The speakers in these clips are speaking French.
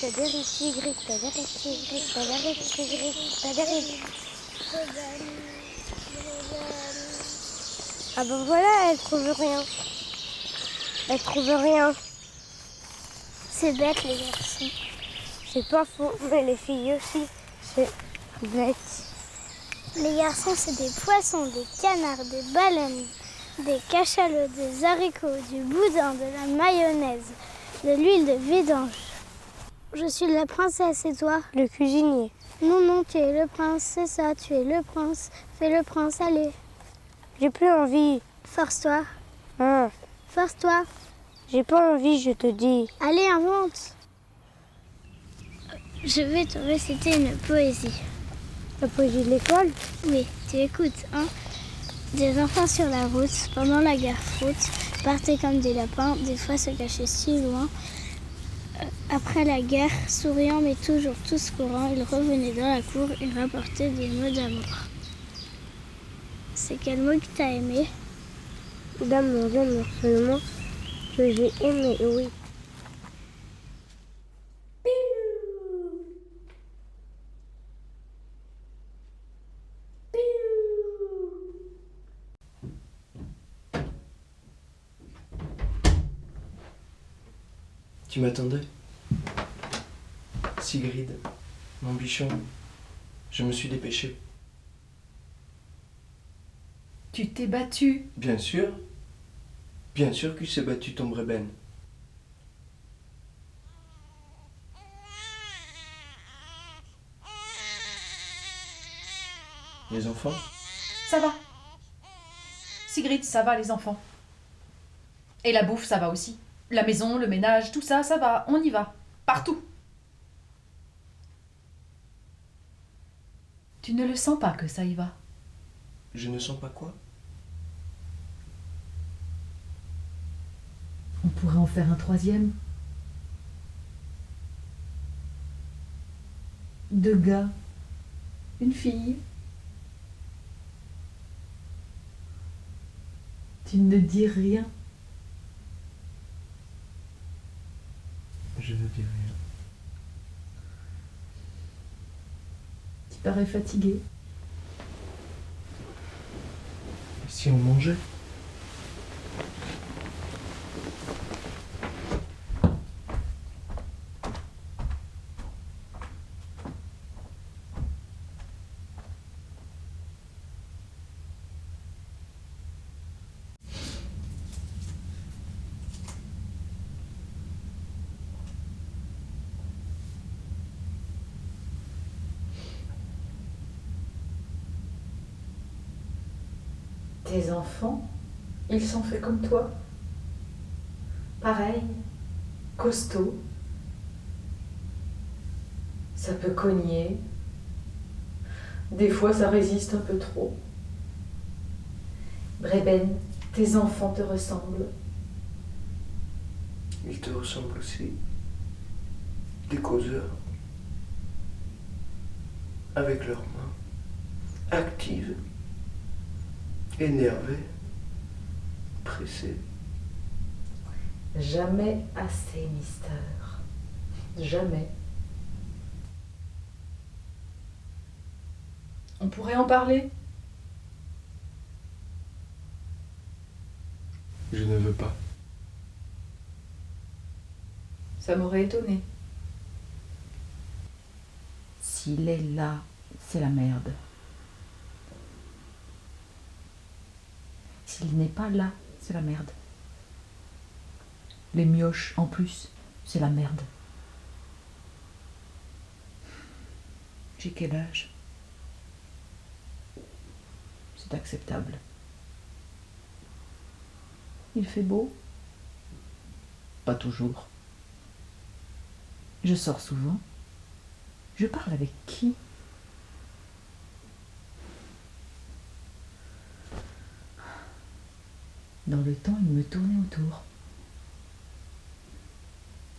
Ah ben voilà, elle trouve rien. Elle trouve rien. C'est bête les garçons. C'est pas faux, mais les filles aussi, c'est bête. Les garçons, c'est des poissons, des canards, des baleines, des cachalots, des haricots, du boudin, de la mayonnaise, de l'huile de vidange. Je suis la princesse et toi? Le cuisinier. Non, tu es le prince, c'est ça, tu es le prince. Fais le prince, allez. J'ai plus envie. Force-toi. Hein. Force-toi. J'ai pas envie, je te dis. Allez, invente. Je vais te réciter une poésie. La poésie de l'école? Oui, tu écoutes, hein? Des enfants sur la route, pendant la guerre froute, partaient comme des lapins, des fois se cachaient si loin. Après la guerre, souriants mais toujours tous courants, ils revenaient dans la cour et rapportaient des mots d'amour. C'est quel mot que t'as aimé? D'amour seulement, que j'ai aimé, oui. Tu m'attendais? Sigrid, mon bichon, je me suis dépêché. Tu t'es battu. Bien sûr qu'il s'est battu ton brébène. Les enfants? Ça va. Sigrid, ça va les enfants. Et la bouffe, ça va aussi. La maison, le ménage, tout ça, ça va. On y va. Partout. Tu ne le sens pas que ça y va? Je ne sens pas quoi? On pourrait en faire un troisième. 2 gars. Une fille. Tu ne dis rien. Je ne dis rien. Tu parais fatigué. Et si on mangeait? Tes enfants, ils sont faits comme toi. Pareil, costaud. Ça peut cogner. Des fois, ça résiste un peu trop. Brébène, tes enfants te ressemblent. Ils te ressemblent aussi. Des causeurs. Avec leurs mains. Actives. Énervés. Pressés. Jamais assez, Mister. Jamais. On pourrait en parler. Je ne veux pas. Ça m'aurait étonné. S'il est là, c'est la merde. S'il n'est pas là, c'est la merde. Les mioches, en plus, c'est la merde. J'ai quel âge? C'est acceptable. Il fait beau? Pas toujours. Je sors souvent. Je parle avec qui? Dans le temps, il me tournait autour.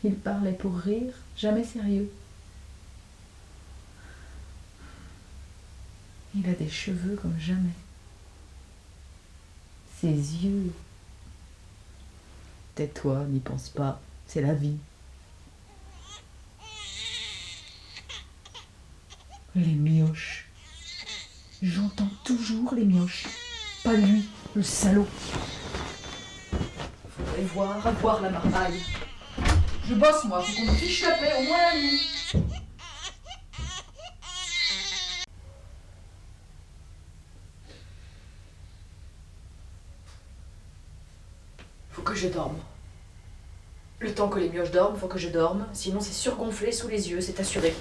Il parlait pour rire, jamais sérieux. Il a des cheveux comme jamais. Ses yeux. Tais-toi, n'y pense pas, c'est la vie. Les mioches. J'entends toujours les mioches. Pas lui, le salaud. Faudrait voir la marmaille. Je bosse, moi, faut qu'on me fiche la paix, au moins la nuit. Faut que je dorme. Le temps que les mioches dorment, faut que je dorme, sinon c'est surgonflé sous les yeux, c'est assuré.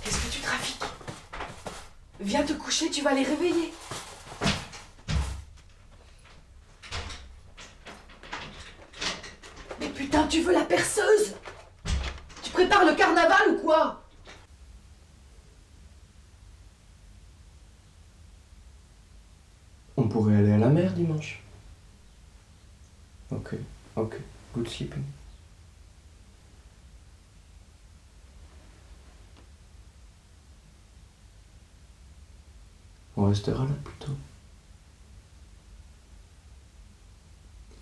Qu'est-ce que tu trafiques? Viens te coucher, tu vas les réveiller. Mais putain, tu veux la perceuse? Tu prépares le carnaval ou quoi? On pourrait aller à la mer dimanche. Ok, good sleeping. On restera là plutôt.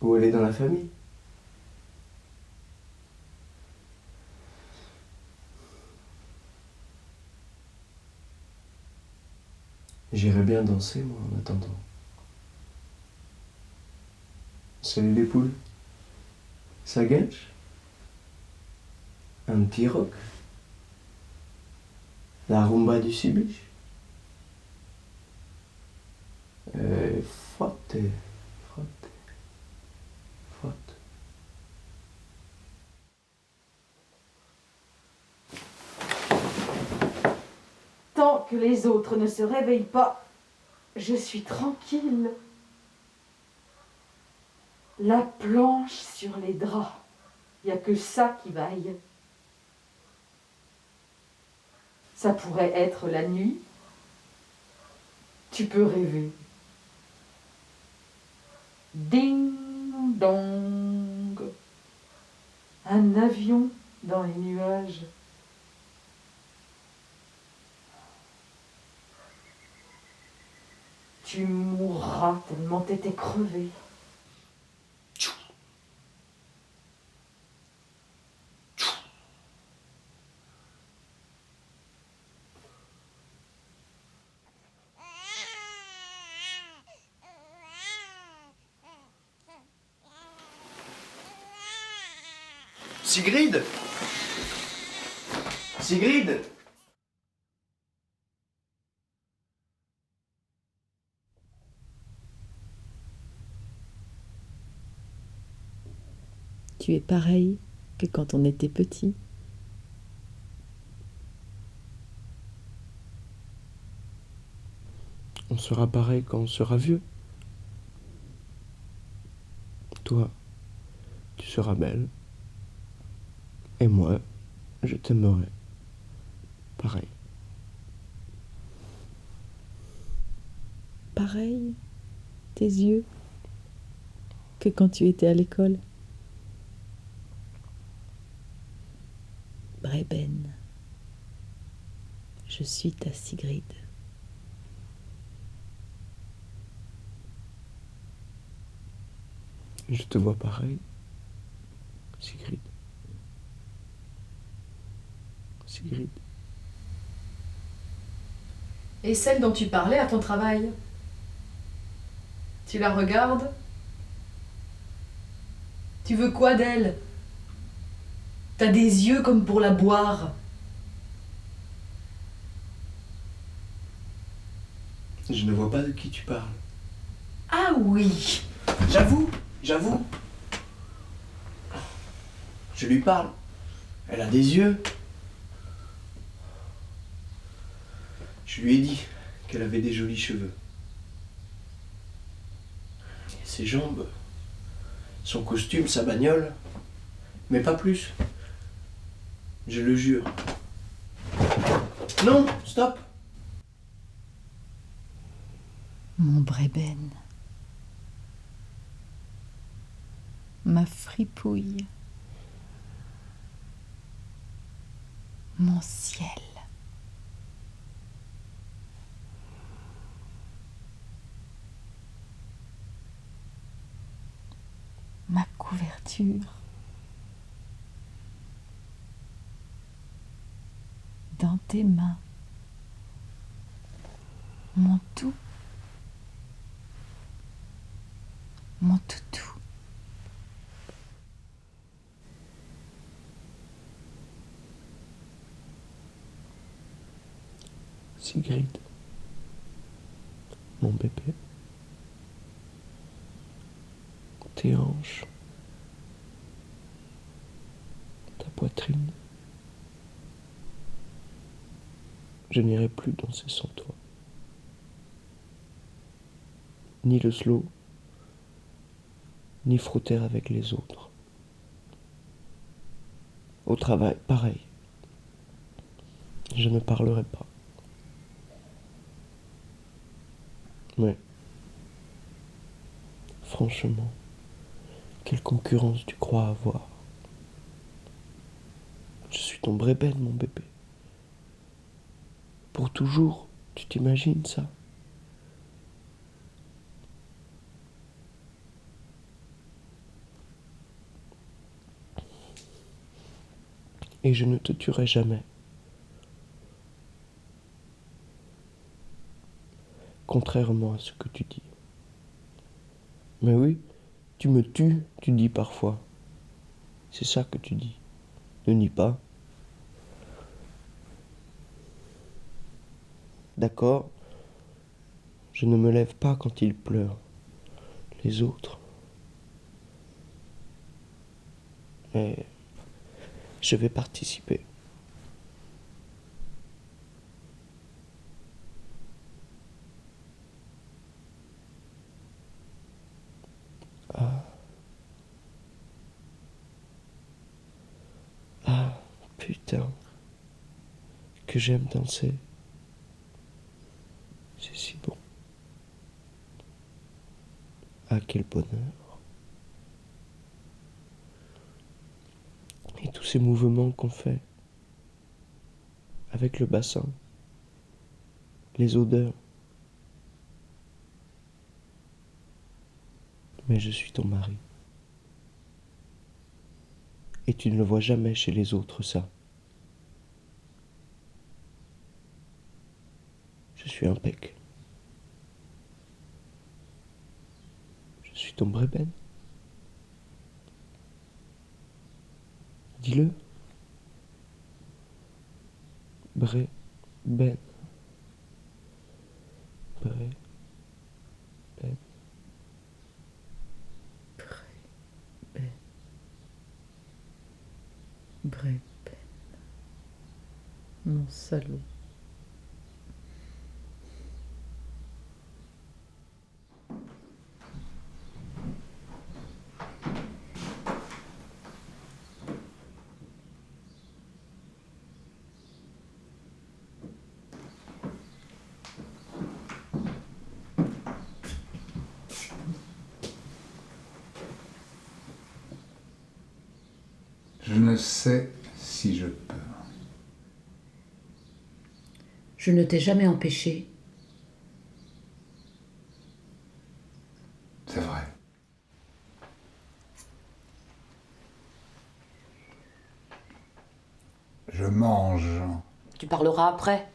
Ou aller dans la famille. J'irais bien danser, moi, en attendant. Salut les poules. Ça gâche? Un petit rock. La rumba du Subiche. Frotte, frotte, frotte. Tant que les autres ne se réveillent pas, je suis tranquille. La planche sur les draps, il n'y a que ça qui vaille. Ça pourrait être la nuit. Tu peux rêver. Ding dong. Un avion dans les nuages. Tu mourras tellement t'étais crevé. Sigrid! Sigrid! Tu es pareil que quand on était petit. On sera pareil quand on sera vieux. Toi, tu seras belle. Et moi, je t'aimerai. Pareil. Pareil, tes yeux, que quand tu étais à l'école. Breben, je suis ta Sigrid. Je te vois pareil, Sigrid. Sigrid. Et celle dont tu parlais à ton travail? Tu la regardes? Tu veux quoi d'elle? T'as des yeux comme pour la boire. Je ne vois pas de qui tu parles. Ah oui! J'avoue. Je lui parle. Elle a des yeux. Je lui ai dit qu'elle avait des jolis cheveux. Et ses jambes, son costume, sa bagnole, mais pas plus. Je le jure. Non, stop. Mon Breben, ma fripouille, mon ciel. Ma couverture. Arthur. Dans tes mains. Mon tout. Mon toutou. Sigrid, mon bébé, tes hanches, ta poitrine. Je n'irai plus danser sans toi. Ni le slow, ni frotter avec les autres. Au travail, pareil. Je ne parlerai pas. Mais, franchement, quelle concurrence tu crois avoir? Je suis ton brébène, mon bébé. Pour toujours, tu t'imagines ça? Et je ne te tuerai jamais. Contrairement à ce que tu dis. Mais oui, tu me tues, tu dis parfois. C'est ça que tu dis. Ne nie pas. D'accord, je ne me lève pas quand il pleure. Les autres. Mais je vais participer. Ah, putain, que j'aime danser. C'est si bon. Ah, quel bonheur. Et tous ces mouvements qu'on fait avec le bassin, les odeurs. Mais je suis ton mari. Et tu ne le vois jamais chez les autres, ça. Je suis impec. Je suis ton brébène. Dis-le. Brébène. Brébène. Brébène. Mon salaud. Je ne sais si je peux. Je ne t'ai jamais empêché. C'est vrai. Je mange. Tu parleras après.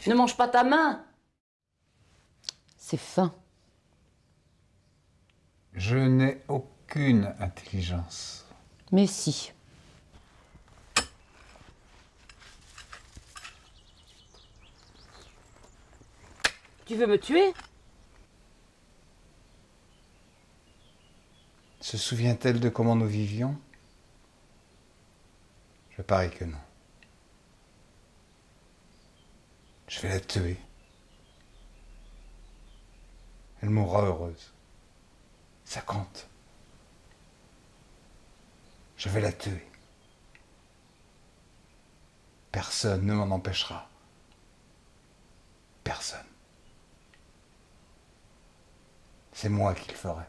Ne mange pas ta main. C'est fin. Je n'ai aucune intelligence. Mais si. Tu veux me tuer? Se souvient-elle de comment nous vivions? Je parie que non. Je vais la tuer. Elle mourra heureuse. Ça compte. Je vais la tuer. Personne ne m'en empêchera. Personne. C'est moi qui le ferai.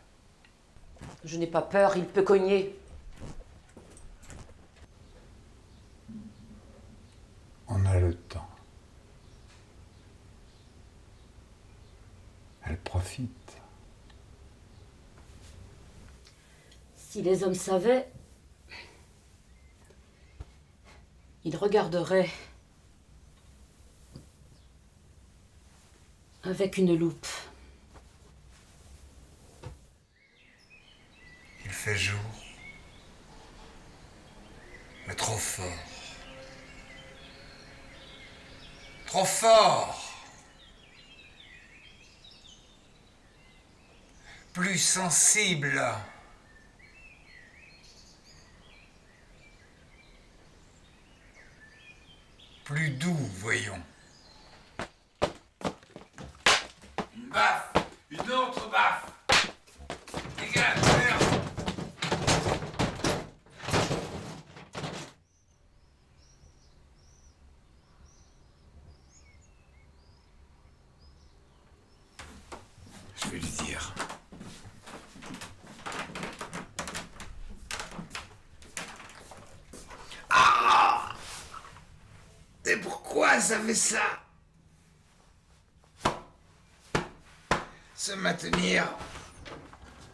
Je n'ai pas peur, il peut cogner. On a le temps. Elle profite. Si les hommes savaient, ils regarderaient avec une loupe. Il fait jour, mais trop fort. Trop fort. Plus sensible. Plus doux, voyons. Une baffe, une autre baffe. Dégage, merde. Je vais lui dire. Ah! Et pourquoi ça fait ça? Se maintenir.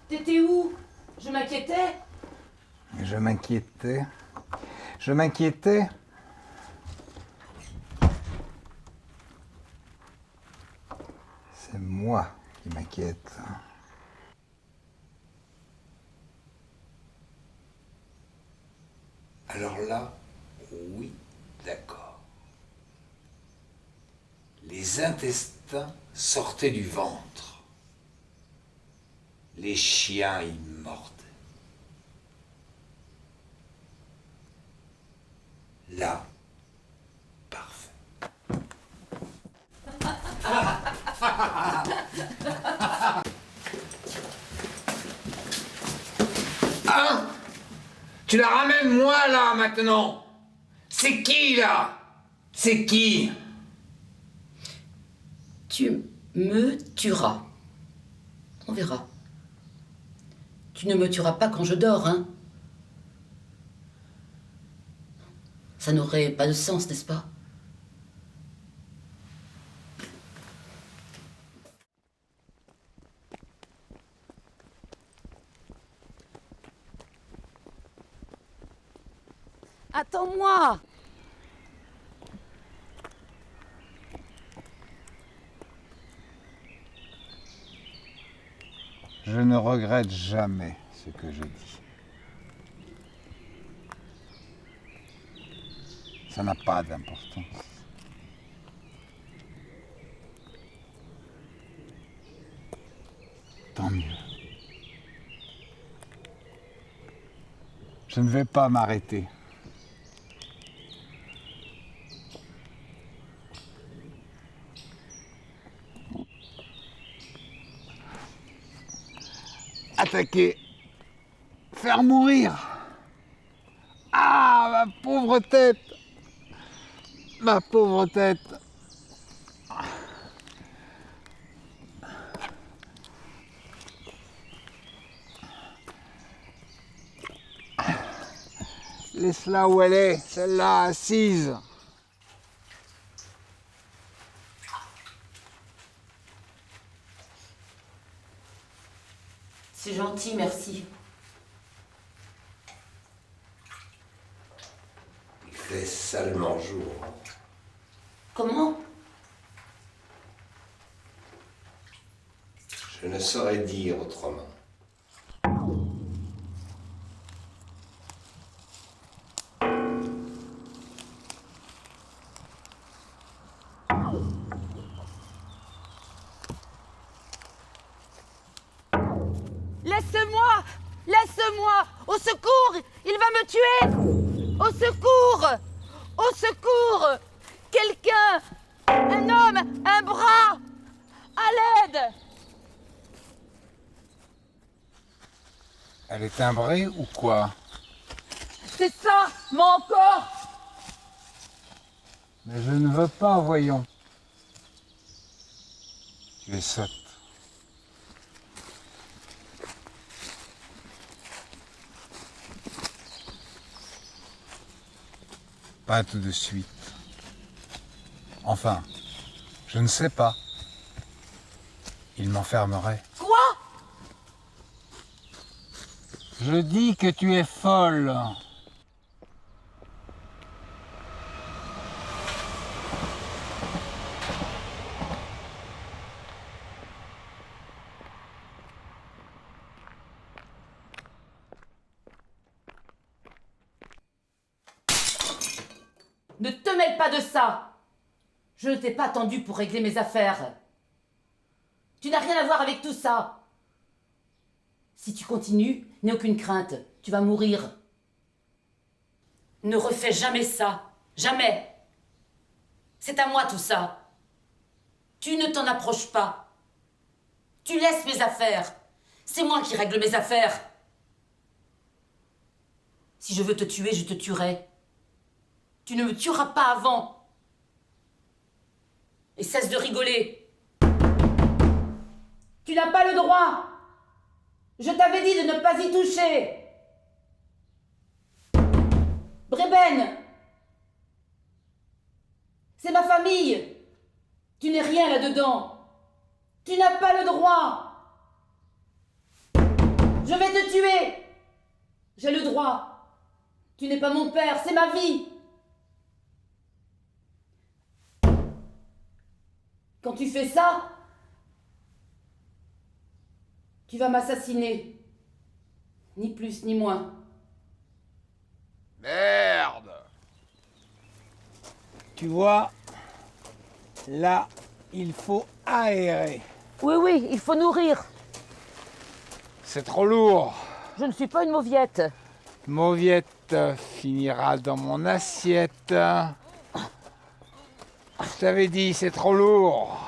T'étais où? Je m'inquiétais. Je m'inquiétais. Je m'inquiétais. C'est moi qui m'inquiète. Alors là, oui, d'accord. Les intestins sortaient du ventre. Les chiens y mordaient. Là, parfait. Hein? Tu la ramènes moi là maintenant? C'est qui là? C'est qui? Tu me tueras. On verra. Tu ne me tueras pas quand je dors, hein? Ça n'aurait pas de sens, n'est-ce pas? Attends-moi! Je ne regrette jamais ce que je dis. Ça n'a pas d'importance. Tant mieux. Je ne vais pas m'arrêter. Attaquer. Faire mourir. Ah, ma pauvre tête. Ma pauvre tête. Laisse-la où elle est, celle-là, assise. C'est gentil, merci. Il fait salement jour. Comment? Je ne saurais dire autrement. Laisse-moi! Laisse-moi! Au secours! Il va me tuer! Au secours! Au secours! Quelqu'un! Un homme! Un bras! À l'aide! Elle est timbrée ou quoi? C'est ça! Mais encore! Mais je ne veux pas, voyons. Tu es sotte. Pas tout de suite. Enfin, je ne sais pas. Il m'enfermerait. Quoi? Je dis que tu es folle. Ne te mêle pas de ça. Je ne t'ai pas attendu pour régler mes affaires. Tu n'as rien à voir avec tout ça. Si tu continues, n'aie aucune crainte, tu vas mourir. Ne refais jamais ça. Jamais. C'est à moi tout ça. Tu ne t'en approches pas. Tu laisses mes affaires. C'est moi qui règle mes affaires. Si je veux te tuer, je te tuerai. Tu ne me tueras pas avant. Et cesse de rigoler. Tu n'as pas le droit. Je t'avais dit de ne pas y toucher. Brébène, c'est ma famille. Tu n'es rien là-dedans. Tu n'as pas le droit. Je vais te tuer. J'ai le droit. Tu n'es pas mon père, c'est ma vie. Quand tu fais ça, tu vas m'assassiner. Ni plus ni moins. Merde! Tu vois, là, il faut aérer. Oui, oui, il faut nourrir. C'est trop lourd. Je ne suis pas une mauviette. Mauviette finira dans mon assiette. Je t'avais dit, c'est trop lourd.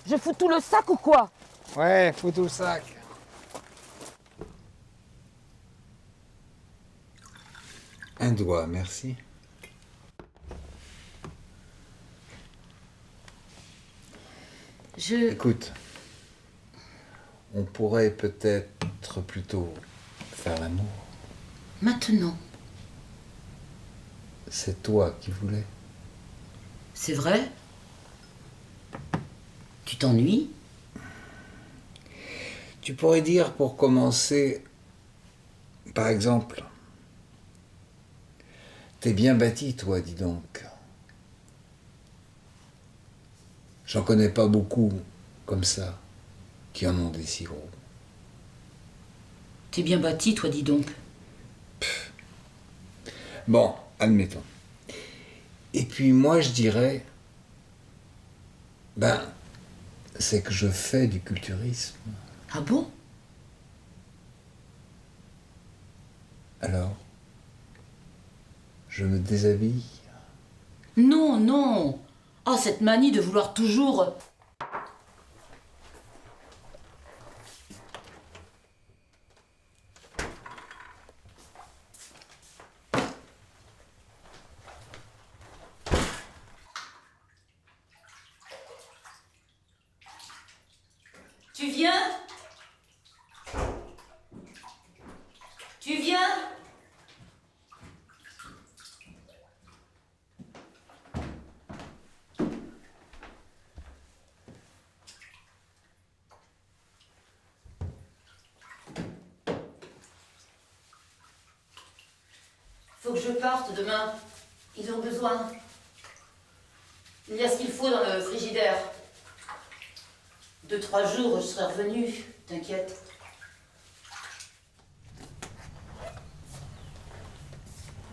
Je fous tout le sac ou quoi? Ouais, fous tout le sac. Un doigt, merci. Écoute, on pourrait peut-être plutôt faire l'amour. Maintenant. C'est toi qui voulais. C'est vrai? Tu t'ennuies? Tu pourrais dire pour commencer, par exemple, t'es bien bâti, toi, dis donc. J'en connais pas beaucoup comme ça, qui en ont des si gros. T'es bien bâti, toi, dis donc. Bon, admettons. Et puis moi, je dirais, c'est que je fais du culturisme. Ah bon? Alors, je me déshabille. Non, non. Oh, cette manie de vouloir toujours... Tu viens? Tu viens? Faut que je parte demain. Ils ont besoin. Il y a ce qu'il faut dans le frigidaire. 2-3 jours, je serai revenue. T'inquiète.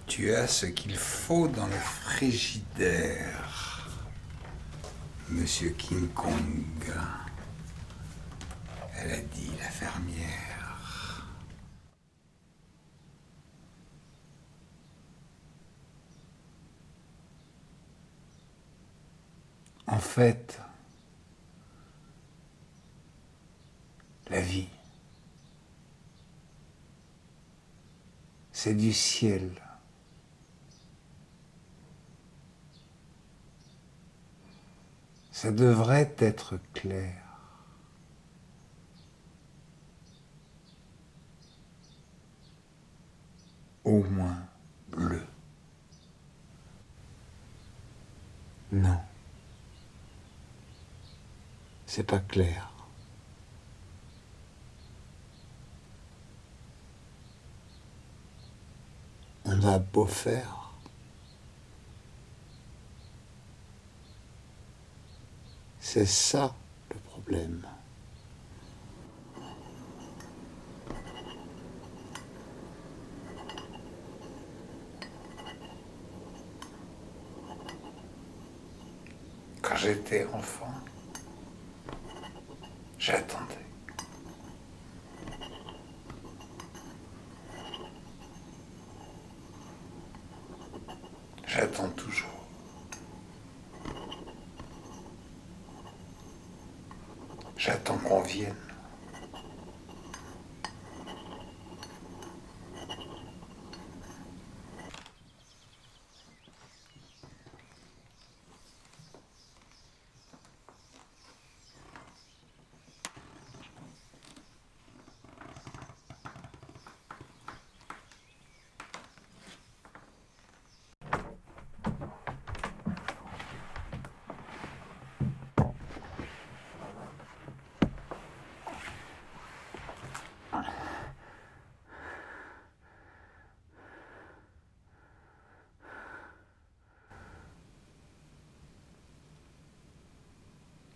Tu as ce qu'il faut dans le frigidaire, Monsieur King Kong. Elle a dit, la fermière. En fait, la vie, c'est du ciel. Ça devrait être clair. Au moins bleu. Non. C'est pas clair. On a beau faire. C'est ça le problème. Quand j'étais enfant, j'attendais. J'attends toujours. J'attends qu'on vienne.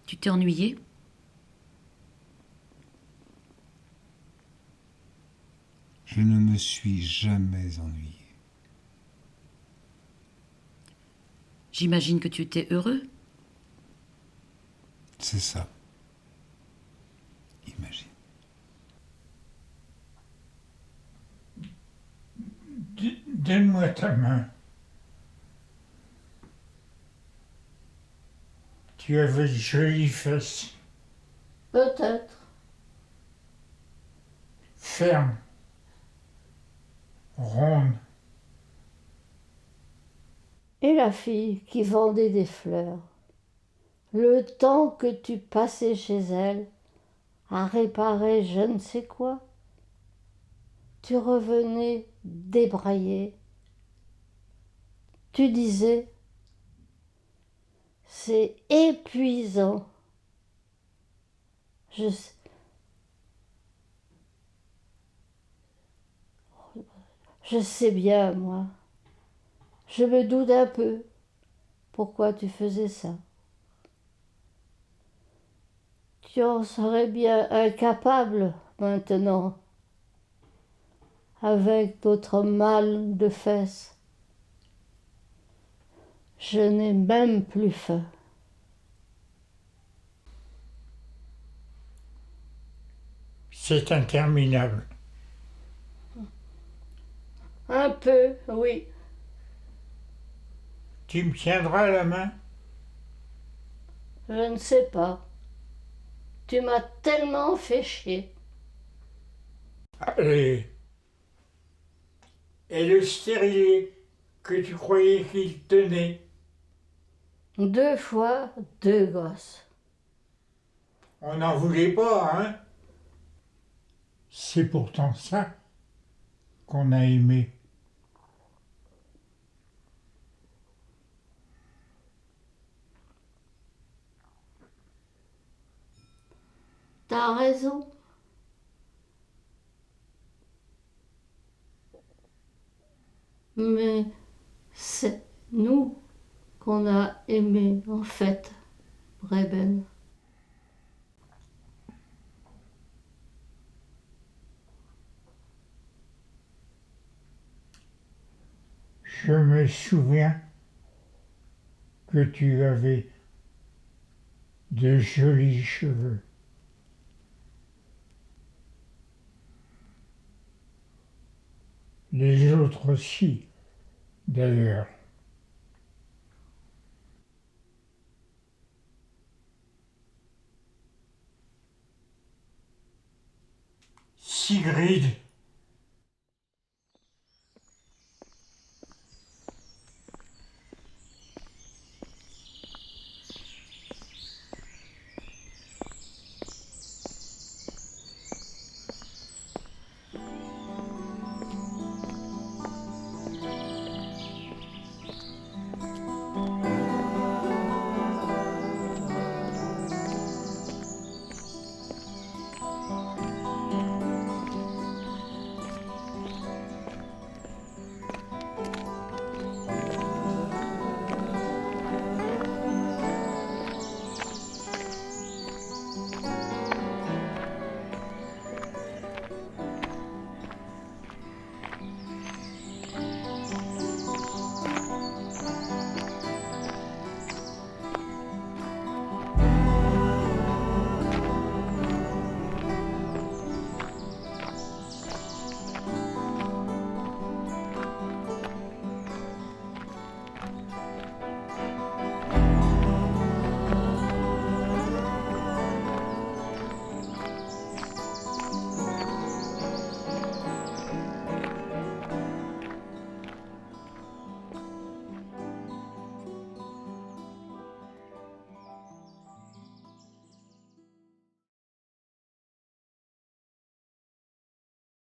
Tu t'es ennuyé? Je ne me suis jamais ennuyé. J'imagine que tu étais heureux. C'est ça. Imagine. Donne-moi ta main. Tu avais de jolies fesses. Peut-être. Fermes. Rondes. Et la fille qui vendait des fleurs, le temps que tu passais chez elle à réparer je ne sais quoi, tu revenais débraillé. Tu disais, c'est épuisant. Je sais bien, moi. Je me doute un peu pourquoi tu faisais ça. Tu en serais bien incapable maintenant, avec d'autres mal de fesses. Je n'ai même plus faim. C'est interminable. Un peu, oui. Tu me tiendras la main? Je ne sais pas. Tu m'as tellement fait chier. Allez. Et le stérilet que tu croyais qu'il tenait? 2 fois 2 gosses. On n'en voulait pas, hein? C'est pourtant ça qu'on a aimé. T'as raison. Mais c'est nous qu'on a aimé, en fait, Breben. Je me souviens que tu avais de jolis cheveux. Les autres aussi, d'ailleurs. Sigrid,